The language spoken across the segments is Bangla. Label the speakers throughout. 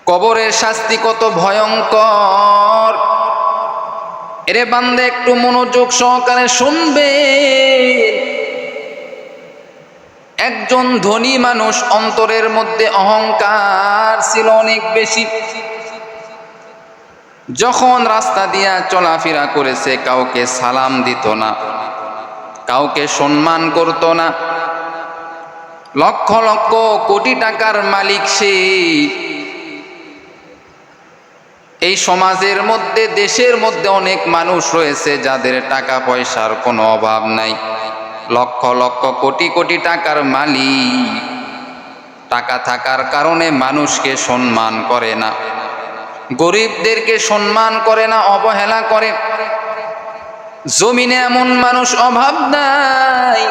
Speaker 1: কবরের শাস্তি কত ভয়ঙ্কর। এরে বান্দা একটু মনোযোগ সহকারে শুনবে। একজন ধনী মানুষ, অন্তরের মধ্যে অহংকার ছিল অনেক বেশি। যখন রাস্তা দিয়া চলাফেরা করেছে কাউকে সালাম দিত না, কাউকে সম্মান করত না। লক্ষ লক্ষ কোটি টাকার মালিক সে। এই সমাজের মধ্যে, দেশের মধ্যে অনেক মানুষ রয়েছে যাদের টাকা পয়সার কোনো অভাব নাই, লক্ষ লক্ষ কোটি কোটি টাকার মালিক। টাকা থাকার কারণে মানুষকে সম্মান করে না, গরিবদেরকে সম্মান করে না, অবহেলা করে। জমিনে এমন মানুষ অভাব নাই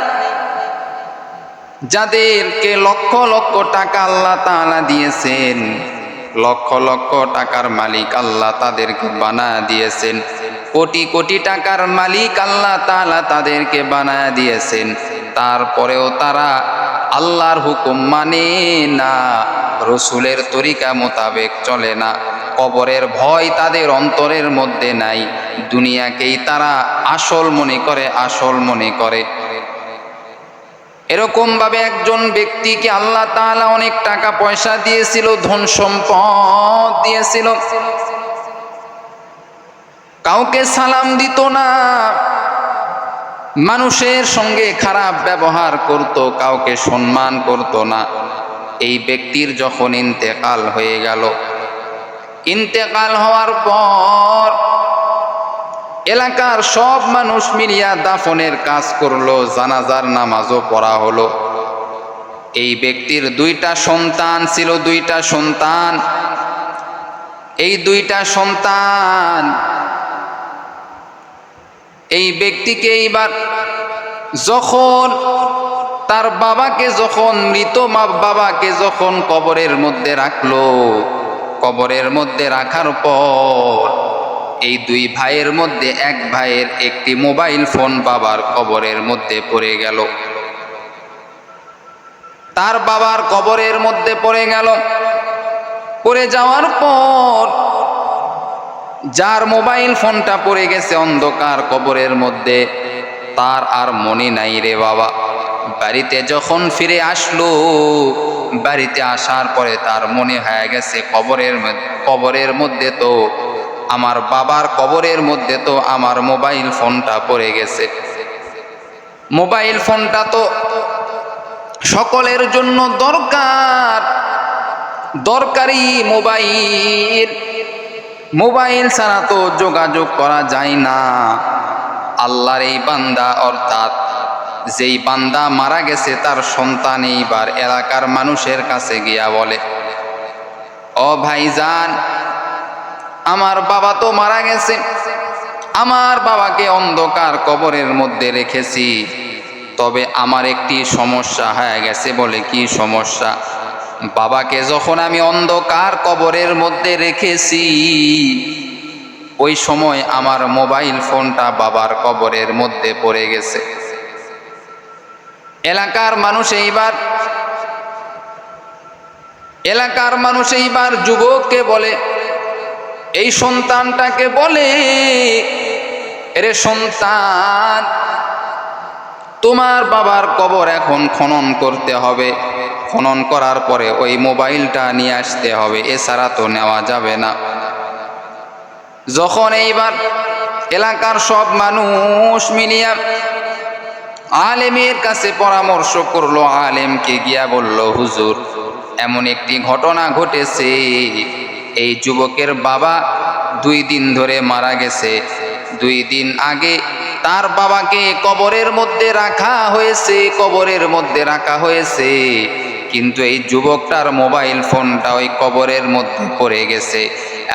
Speaker 1: যাদেরকে লক্ষ লক্ষ টাকা আল্লাহ তাআলা দিয়েছেন, লক্ষ লক্ষ টাকার মালিক আল্লাহ তাদেরকে বানায় দিয়েছেন, কোটি কোটি টাকার মালিক আল্লাহ তাআলা তাদেরকে বানায় দিয়েছেন। তারপরেও তারা আল্লাহর হুকুম মানে না, রসুলের তরিকা মোতাবেক চলে না। কবরের ভয় তাদের অন্তরের মধ্যে নাই, দুনিয়াকেই তারা আসল মনে করে, আসল মনে করে। এরকম ভাবে একজন ব্যক্তিকে আল্লাহ তাআলা অনেক টাকা পয়সা দিয়েছিল, ধন সম্পদ দিয়েছিল, কাউকে সালাম দিত না, মানুষের সঙ্গে খারাপ ব্যবহার করত, কাউকে সম্মান করত না। এই ব্যক্তির যখন ইন্তেকাল হয়ে গেল, ইন্তেকাল হওয়ার পর এলাকার সব মানুষ মিলিয়া দাফনের কাজ করলো, জানাজার নামাজও পড়া হলো। এই ব্যক্তির দুইটা সন্তান ছিল, দুইটা সন্তান। এই দুইটা সন্তান এই ব্যক্তিকে এইবার যখন তার বাবাকে, যখন মৃত বাবাকে যখন কবরের মধ্যে রাখলো, কবরের মধ্যে রাখার পর এই দুই ভাইয়ের মধ্যে এক ভাইয়ের একটি মোবাইল ফোন বাবার কবরের মধ্যে পড়ে গেল। তার বাবার কবরের মধ্যে পড়ে গেল। পড়ে যাওয়ার পর যার মোবাইল ফোনটা পড়ে গেছে অন্ধকার কবরের মধ্যে, তার আর মনে নাই রে বাবা। বাড়িতে যখন ফিরে আসলো, বাড়িতে আসার পরে তার মনে হয়ে গেছে কবরের মধ্যে তো আমার বাবার কবরের মধ্যে তো আমার মোবাইল ফোনটা পড়ে গেছে। মোবাইল ফোনটা তো সকলের জন্য দরকার, দরকারি মোবাইল। মোবাইল ছাড়া তো যোগাযোগ করা যায় না। আল্লাহর এই বান্দা, অর্থাৎ যেই বান্দা মারা গেছে তার সন্তান এইবার এলাকার মানুষের কাছে গিয়া বলে, ও ভাইজান, আমার বাবা তো মারা গেছে, আমার বাবাকে অন্ধকার কবরের মধ্যে রেখেছি, তবে আমার একটি সমস্যা হয়ে গেছে। বলে, কি সমস্যা? বাবাকে যখন আমি অন্ধকার কবরের মধ্যে রেখেছি, ওই সময় আমার মোবাইল ফোনটা বাবার কবরের মধ্যে পড়ে গেছে। এলাকার মানুষ এইবার যুবককে বলে, এই সন্তানটাকে বলে, এরে সন্তান, তোমার বাবার কবর এখন খনন করতে হবে, খনন করার পরে ওই মোবাইলটা নিয়ে আসতে হবে, এছাড়া তো নেওয়া যাবে না। যখন এইবার এলাকার সব মানুষ মিলিয়া আলেমের কাছে পরামর্শ করলো, আলেমকে গিয়া বলল, হুজুর, এমন একটি ঘটনা ঘটেছে, এই যুবকের বাবা 2 দিন ধরে মারা গেছে। 2 দিন আগে তার বাবাকে কবরের মধ্যে রাখা হয়েছে, কিন্তু এই যুবকটার মোবাইল ফোনটা ওই কবরের মধ্যে পড়ে গেছে।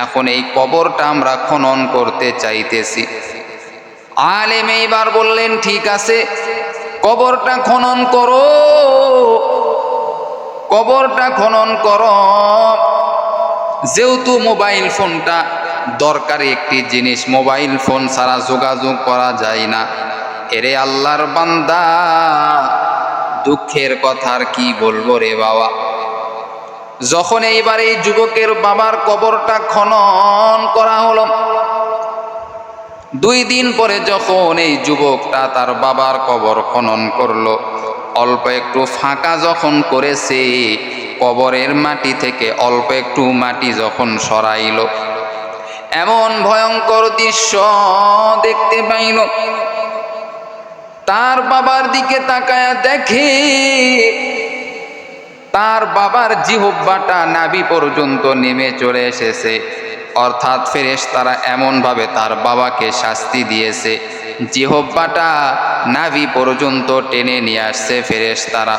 Speaker 1: এখন এই কবরটা আমরা খনন করতে চাইতেছি। আলেম এইবার বললেন, ঠিক আছে, কবরটা খনন করো, কবরটা খনন করো। যেহেতু মোবাইল ফোনটা দরকারি একটি জিনিস, মোবাইল ফোন ছাড়া যোগাযোগ করা যায় না। এরে আল্লাহর বান্দা, দুঃখের কথা আর কি বলবো রে বাবা। যখন এইবার এই যুবকের বাবার কবরটা খনন করা হলো, 2 দিন পরে যখন এই যুবকটা তার বাবার কবর খনন করলো, অল্প একটু ফাঁকা যখন করেছে, কবরের মাটি থেকে অল্প একটু মাটি যখন সরাইল, এমন ভয়ঙ্কর দৃশ্য দেখতে পাইল। তার বাবার দিকে তাকায়া দেখে তার বাবার জিহ্বাটা নাভি পর্যন্ত নেমে চলে এসেছে। অর্থাৎ ফেরেশতারা এমনভাবে তার বাবাকে শাস্তি দিয়েছে, জিহ্বাটা নাভি পর্যন্ত টেনে নিয়ে আসছে ফেরেশতারা।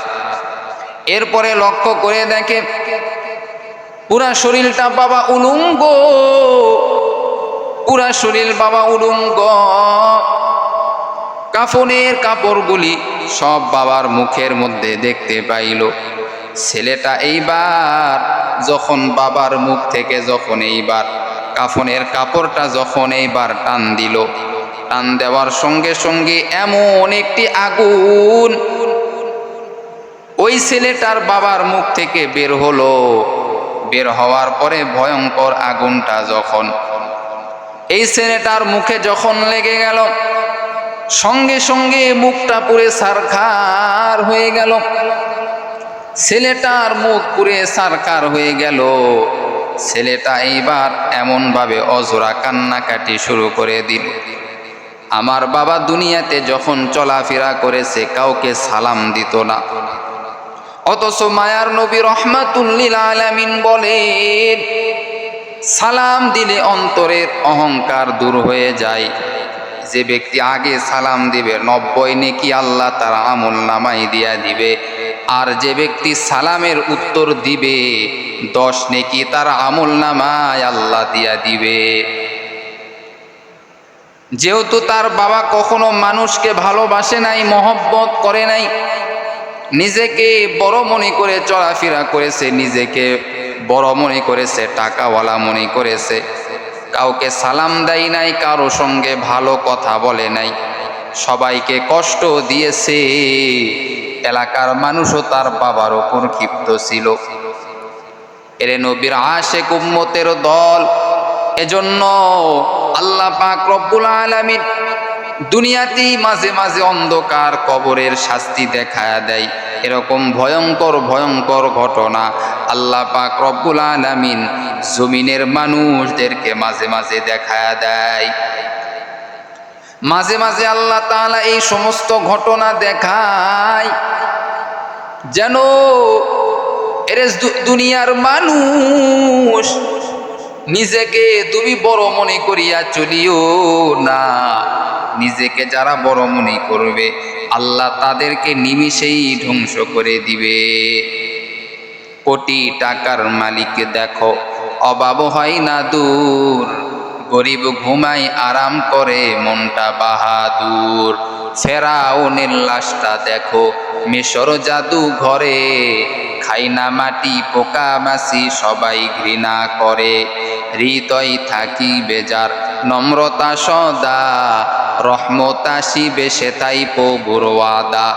Speaker 1: এরপরে লক্ষ্য করে দেখে পুরা শরীরটা বাবা উলঙ্গ, পুরা শরীর বাবা উলঙ্গ, কাফনের কাপড়গুলি সব বাবার মুখের মধ্যে দেখতে পাইল। ছেলেটা এইবার যখন বাবার মুখ থেকে যখন এইবার কাফনের কাপড়টা যখন এইবার টান দিল, টান দেওয়ার সঙ্গে সঙ্গে এমন একটি আগুন ওই ছেলেটার বাবার মুখ থেকে বের হলো। বের হওয়ার পরে ভয়ঙ্কর আগুনটা যখন এই ছেলেটার মুখে যখন লেগে গেল, সঙ্গে সঙ্গে মুখটা পুড়ে ছারখার হয়ে গেল। ছেলেটার মুখ পুড়ে ছারখার হয়ে গেল। ছেলেটা এইবার এমনভাবে অঝোরা কান্নাকাটি শুরু করে দিল। আমার বাবা দুনিয়াতে যখন চলাফেরা করেছে কাউকে সালাম দিত না, অথচ মায়ার নবী রহমাতুল লিল আলামিন বলেন, সালাম দিলে অন্তরের অহংকার দূর হয়ে যায়। যে ব্যক্তি আগে সালাম দিবে 90 নেকি আল্লাহ তার আমল নামায় দিয়া দিবে, আর যে ব্যক্তি সালামের উত্তর দিবে 10 নেকি তার আমল নামায় আল্লাহ দিয়া দিবে। যেহেতু তার বাবা কখনো মানুষকে ভালোবাসে নাই, মহব্বত করে নাই, নিজেকে বড় মনে করে চলাফেরা করেছে, নিজেকে বড় মনে করেছে, টাকাওয়ালা মনে করেছে, কাউকে সালাম দেয় নাই, কারো সঙ্গে ভালো কথা বলে নাই, সবাইকে কষ্ট দিয়েছে। এলাকার মানুষও তার বাবার ওপর ক্ষিপ্ত ছিল। এরে নবীর আশেক উম্মতের দল, এজন্য আল্লাহ পাক রব্বুল আলামিন দুনিয়াতেই মাঝে মাঝে অন্ধকার কবরের শাস্তি দেখায়া দেয়। এরকম ভয়ঙ্কর ভয়ঙ্কর ঘটনা আল্লাহ পাক রব্বুল আলামিন জমিনের মানুষদেরকে মাঝে মাঝে দেখায়া দেয়। মাঝে মাঝে আল্লাহ তাআলা এই সমস্ত ঘটনা দেখায় যেন এরে দুনিয়ার মানুষ নিজেকে তুমি বড় মনে করিয়া চলিও না। নিজেকে যারা বড় মনে করবে আল্লাহ তাদেরকে নিমিষেই ধ্বংস করে দিবে। কোটি টাকার মালিক দেখো অভাব হয় না দূর, গরিব ঘুমায় আরাম করে মনটা বাহাদুর। ফেরাউনের লাশটা দেখো মিশর জাদু ঘরে, খাই না মাটি পোকা মাছি সবাই ঘৃণা করে। হৃদয় থাকি বেজার নম্রতা সদা, রহমত আসিবে সে তাই প্রভুর ওয়াদা।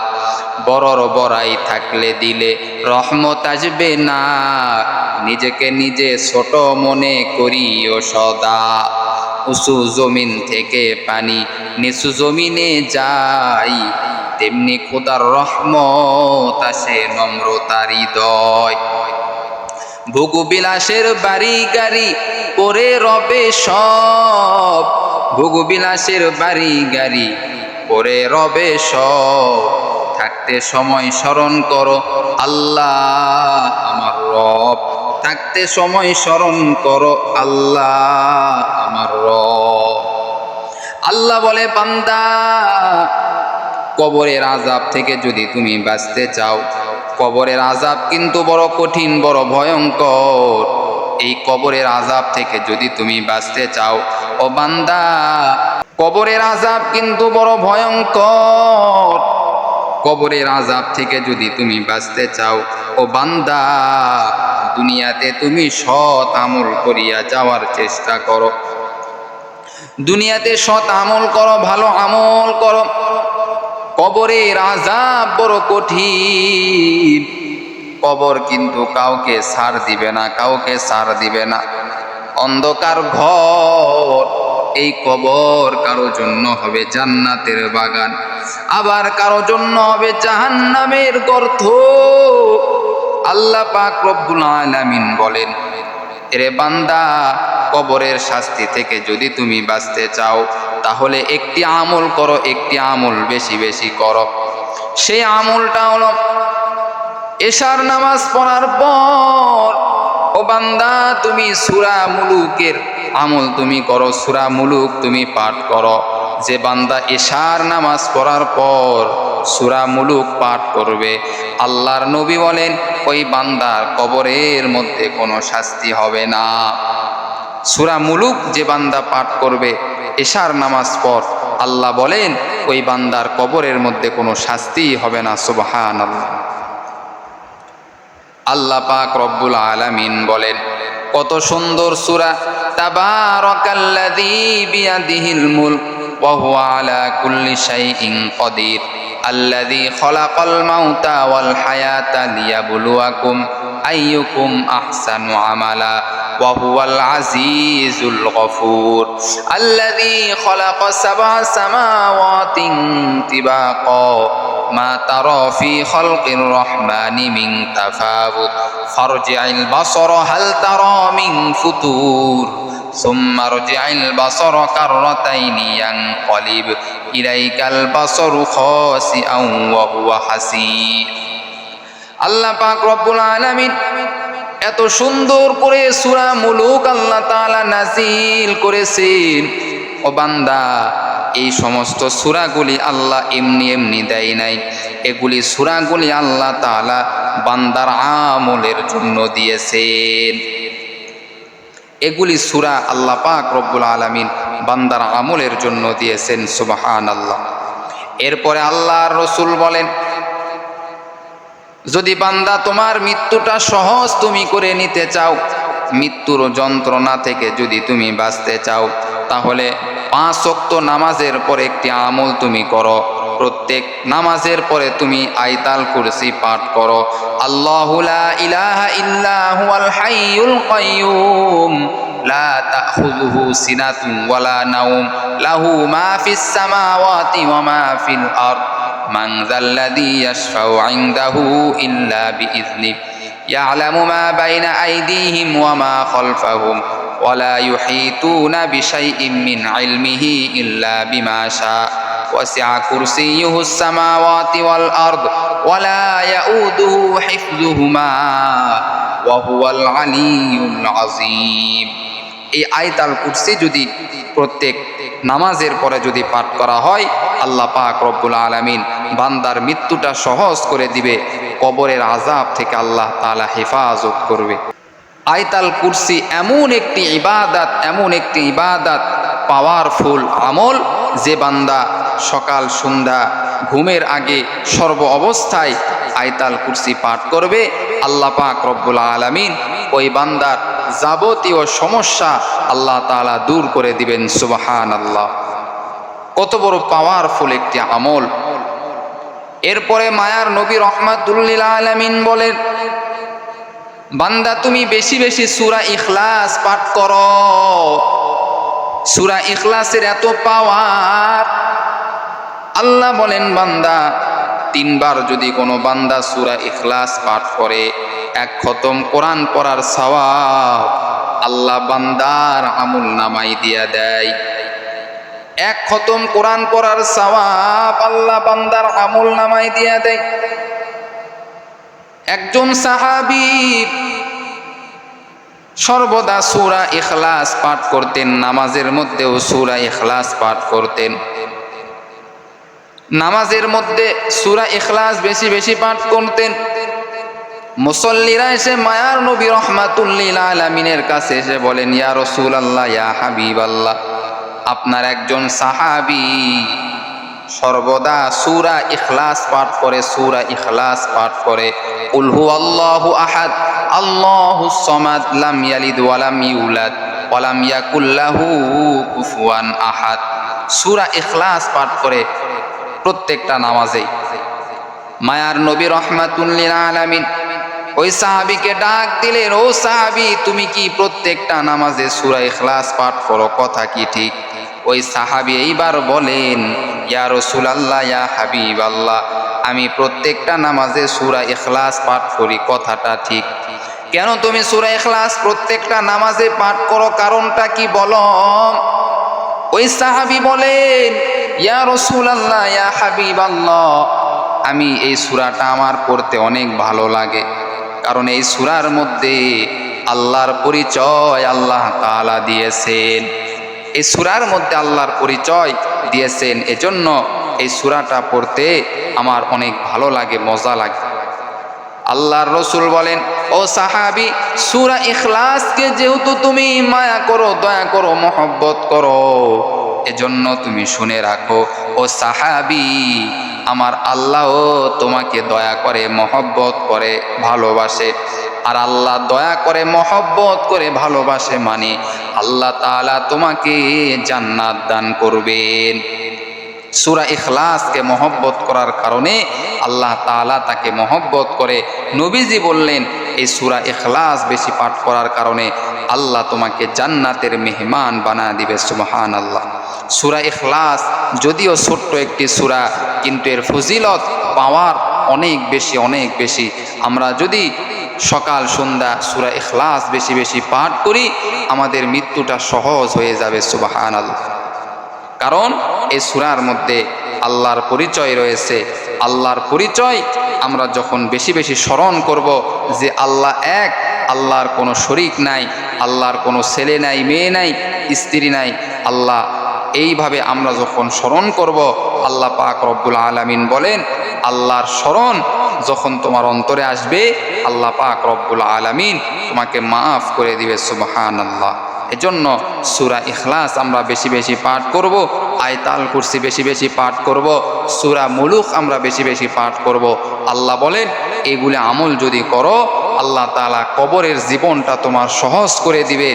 Speaker 1: বড়র বড়াই থাকলে দিলে রহমত আসবে না, নিজেকে নিজে ছোট মনে করিও সদা। উঁচু জমিন থেকে পানি নিচু জমিনে যায়, তেমনি খোদার রহমত আসে নম্রতার হৃদয়। ভোগবিলাসের বাড়ি গাড়ি পরে রবে সব, ভোগবিলাসের বাড়ি গাড়ি পরে রবে সব। থাকতে সময় স্মরণ করো আল্লাহ আমার রব, থাকতে সময় স্মরণ করো আল্লাহ আমার রব। আল্লাহ বলে বান্দা, কবরের আযাব থেকে যদি তুমি বাঁচতে চাও, কবরের আযাব কিন্তু বড় কঠিন, বড় ভয়ঙ্কর। এই কবরের আযাব থেকে যদি তুমি বাঁচতে চাও ও বান্দা, কবরের আযাব কিন্তু বড় ভয়ঙ্কর। কবরের আযাব থেকে যদি তুমি বাঁচতে চাও ও বান্দা, দুনিয়াতে তুমি সৎ আমল করিয়া যাওয়ার চেষ্টা করো। দুনিয়াতে সৎ আমল করো, ভালো আমল করো। কবরের আযাব বড় কঠিন। কবর কিন্তু কাউকে ছাড় দিবে না, কাউকে ছাড় দিবে না। অন্ধকার ঘর, এই কবর কারো জন্য হবে জান্নাতের বাগান, আবার কারো জন্য হবে জাহান্নামের গর্ত। আল্লাহ পাক রব্বুল আলামিন বলেন, এরে বান্দা, কবরের শাস্তি থেকে যদি তুমি বাঁচতে চাও তাহলে একটি আমল করো, একটি আমল বেশি বেশি করো। সেই আমলটা হলো এশার নামাজ পড়ার পর ও বান্দা তুমি সূরা মুলুকের আমল তুমি করো, সূরা মুলুক তুমি পাঠ করো। যে বান্দা এশার নামাজ পড়ার পর সূরা মুলুক পাঠ করবে, আল্লাহর নবী বলেন ওই বান্দার কবরের মধ্যে কোনো শাস্তি হবে না। সূরা মুলুক যে বান্দা পাঠ করবে এশার নামাজ পর, আল্লাহ বলেন ওই বান্দার কবরের মধ্যে কোনো শাস্তি হবে না। সুবহানাল্লাহ। আল্লাহ পাক রব্বুল আলামিন বলেন, কত সুন্দর সূরা, তাবারাকাল্লাযী বিয়াদিহিল মুলক ওয়া হুয়া আলা কুল্লি শাইইন কাদির আল্লাযী খালাকাল মাউতা ওয়াল হায়াতা লিয়াবলুয়াকুম আইয়ুকুম আহসানু আমালা ওয়া হুয়াল আজিজুল গফুর আল্লাযী খালাকা সাবআ সামাওয়াতিন তিবাকা মা তারা ফি খালকির রহমানি মিন তাফাউত ফারজি'ল বাসারা হাল তারা মিন ফুতুর সুম্মা রজি'ল বাসারা কাররাতাইনি ইয়ানকালিব ইলাইকাল বাসারু খাসিআন ওয়া হুয়া হাসীর। আল্লাহ পাক রব্বুল আলামিন এত সুন্দর করে সূরা মুলুক আল্লাহ তাআলা নাজিল করেছেন। ও বান্দা, এই সমস্ত সূরাগুলি আল্লাহ এমনি এমনি দেয় নাই, এগুলি সূরাগুলি আল্লাহ তাআলা বান্দার আমলের জন্য দিয়েছেন। এগুলি সূরা আল্লাহ পাক রব্বুল আলামিন বান্দার আমলের জন্য দিয়েছেন। সুবহানাল্লাহ। এরপরে আল্লাহর রাসূল বলেন, যদি বান্দা তোমার মৃত্যুটা সহজ তুমি করে নিতে চাও, মৃত্যুর যন্ত্রণা থেকে যদি তুমি বাঁচতে চাও, তাহলে 5 ওয়াক্ত নামাজের পরে একটি আমল তুমি করো। প্রত্যেক নামাজের পরে তুমি আয়াতুল কুরসি পাঠ করো। আল্লাহু লা ইলাহা ইল্লা হুয়াল হাইয়ুল কাইয়্যুম লা তাখুযুহু সিনাতুন ওয়ালা নাওম লাহু মা ফিস সামাওয়াতি ওয়া মা ফিল আরদ মান যাল্লাযী ইয়াশফাউ ইনদাহু ইল্লা বিইযনিহি ইয়ালামু মা বাইনা আইদিহিম ওয়া মা খালফাহুম ওয়া লা ইউহীতুনা বিশাইইন মিন ইলমিহি ইল্লা বিমা শা ওয়াসি'a কুরসিয়্যুহুস সামাওয়াতি ওয়াল আরদ ওয়া লা ইয়াউদুহু হিফযুহুমা ওয়া হুয়াল আলিয়্যুল আযীম। এই আয়াতুল কুরসি যদি প্রত্যেক নামাজের পরে যদি পাঠ করা হয়, আল্লাহ পাক রব্বুল আলামিন বান্দার মৃত্যুটা সহজ করে দিবে, কবরের আযাব থেকে আল্লাহ তাআলা হেফাজত করবে। আয়াতুল কুরসি এমন একটি ইবাদত, এমন একটি ইবাদত, পাওয়ারফুল আমল, যে বান্দা সকাল সন্ধ্যা ঘুমের আগে সর্ব অবস্থায় আয়াতুল কুরসি পাঠ করবে, আল্লাহ পাক রব্বুল আলামিন ওই বান্দার যাবতীয় সমস্যা আল্লাহ তাআলা দূর করে দিবেন। সুবহানাল্লাহ। কত বড় পাওয়ারফুল একটি আমল। এরপরে মায়ার নবী রাহমাতুল লিল আলামিন বলেন, বান্দা তুমি বেশি বেশি সূরা ইখলাস পাঠ করো। সূরা ইখলাসের এত পাওয়ার, আল্লাহ বলেন বান্দা 3 বার যদি কোনো বান্দা সূরা ইখলাস পাঠ করে, 1 খতম কোরআন পড়ার সওয়াব আল্লাহ বান্দার আমল নামায় দিয়া দেয়। 1 খতম কোরআন পড়ার সওয়াব আল্লাহ বান্দার আমল নামায় দিয়া দেয়। একজন সাহাবী সর্বদা সূরা ইখলাস পাঠ করতেন, নামাজের মধ্যেও সূরা ইখলাস পাঠ করতেন। নামাজের মধ্যে সূরা ইখলাস বেশি বেশি পাঠ করতেন। মুসল্লিরা এসে মায়ার নবী রাহমাতুল লিল আলামিনের কাছে এসে বলেন, ইয়া রাসূলুল্লাহ, ইয়া হাবিবাল্লাহ, আপনার একজন সাহাবী সর্বদা সূরা ইখলাস পাঠ করে, সূরা ইখলাস পাঠ করে। কুল হুয়াল্লাহু আহাদ আল্লাহুস সামাদ লাম ইয়ালিদ ওয়া লাম ইউলাদ ওয়া লাম ইয়াকুল লাহু কুফুয়ান আহাদ। সূরা ইখলাস পাঠ করে প্রত্যেকটা নামাজেই। মায়ার নবী রাহমাতুল লিল আলামিন ওই সাহাবীকে ডাক দিলেন, ও সাহাবী, তুমি কি প্রত্যেকটা নামাজে সূরা ইখলাস পাঠ করো, কথা কি ঠিক? ওই সাহাবী এইবার বলেন, ইয়া রাসূলুল্লাহ, ইয়া হাবিবাল্লাহ, আমি প্রত্যেকটা নামাজে সূরা ইখলাস পাঠ করি, কথাটা ঠিক। কেন তুমি সূরা ইখলাস প্রত্যেকটা নামাজে পাঠ করো, কারণটা কি বলো? ওই সাহাবী বলেন, ইয়া রাসূলুল্লাহ, ইয়া হাবিবাল্লাহ, আমি এই সূরাটা আমার পড়তে অনেক ভালো লাগে, কারণ এই সূরার মধ্যে আল্লাহর পরিচয় আল্লাহ তাআলা দিয়েছেন। এই সূরার মধ্যে আল্লাহর পরিচয় দিয়েছেন, এজন্য এই সূরাটা পড়তে আমার অনেক ভালো লাগে, মজা লাগে। আল্লাহর রাসূল বলেন, ও সাহাবী, সূরা ইখলাসকে যেহেতু তুমি মায়া করো, দয়া করো, মহব্বত করো, এজন্য তুমি শুনে রাখো, ও সাহাবী, আমার আল্লাহও তোমাকে দয়া করে, মহব্বত করে, ভালোবাসে। আর আল্লাহ দয়া করে, মহব্বত করে, ভালোবাসে মানে আল্লাহ তাআলা তোমাকে জান্নাত দান করবেন। সূরা ইখলাসকে মহব্বত করার কারণে আল্লাহ তাআলা তাকে মহব্বত করে। নবীজি বললেন, এই সূরা ইখলাস বেশি পাঠ করার কারণে আল্লাহ তোমাকে জান্নাতের মেহমান বানা দিবে। সুবহানাল্লাহ। সূরা ইখলাস যদিও ছোট্ট একটি সূরা, কিন্তু এর ফজিলত পাওয়ার অনেক বেশি, অনেক বেশি। আমরা যদি সকাল সন্ধ্যা সূরা ইখলাস বেশি বেশি পাঠ করি, আমাদের মৃত্যুটা সহজ হয়ে যাবে। সুবহানাল্লাহ। কারণ এই সূরার মধ্যে আল্লাহর পরিচয় রয়েছে। আল্লাহর পরিচয় আমরা যখন বেশি বেশি স্মরণ করব, যে আল্লাহ এক, আল্লাহর কোনো শরীক নাই, আল্লাহর কোনো ছেলে নাই, মেয়ে নাই, স্ত্রী নাই, আল্লাহ, এইভাবে আমরা যখন স্মরণ করব, আল্লাহ পাক রব্বুল আলামিন বলেন, আল্লাহর স্মরণ যখন তোমার অন্তরে আসবে, আল্লাহ পাক রব্বুল আলামিন তোমাকে মাফ করে দিবে। সুবহানাল্লাহ। এজন্য সূরা ইখলাস আমরা বেশি বেশি পাঠ করব, আয়াতুল কুরসি বেশি বেশি পাঠ করব, সূরা মুলুক আমরা বেশি বেশি পাঠ করব। আল্লাহ বলেন, এগুলি আমল যদি করো, আল্লাহ তাআলা কবরের জীবনটা তোমার সহজ করে দিবে।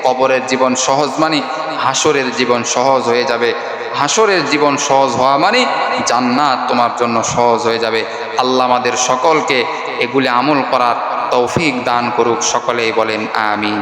Speaker 1: কবরের জীবন সহজ মানে হাসরের জীবন সহজ হয়ে যাবে। হাসরের জীবন সহজ হওয়া মানে জান্নাত তোমার জন্য সহজ হয়ে যাবে। আল্লাহ আমাদের সকলকে এগুলি আমল করার তৌফিক দান করুক। সকলেই বলেন আমিন।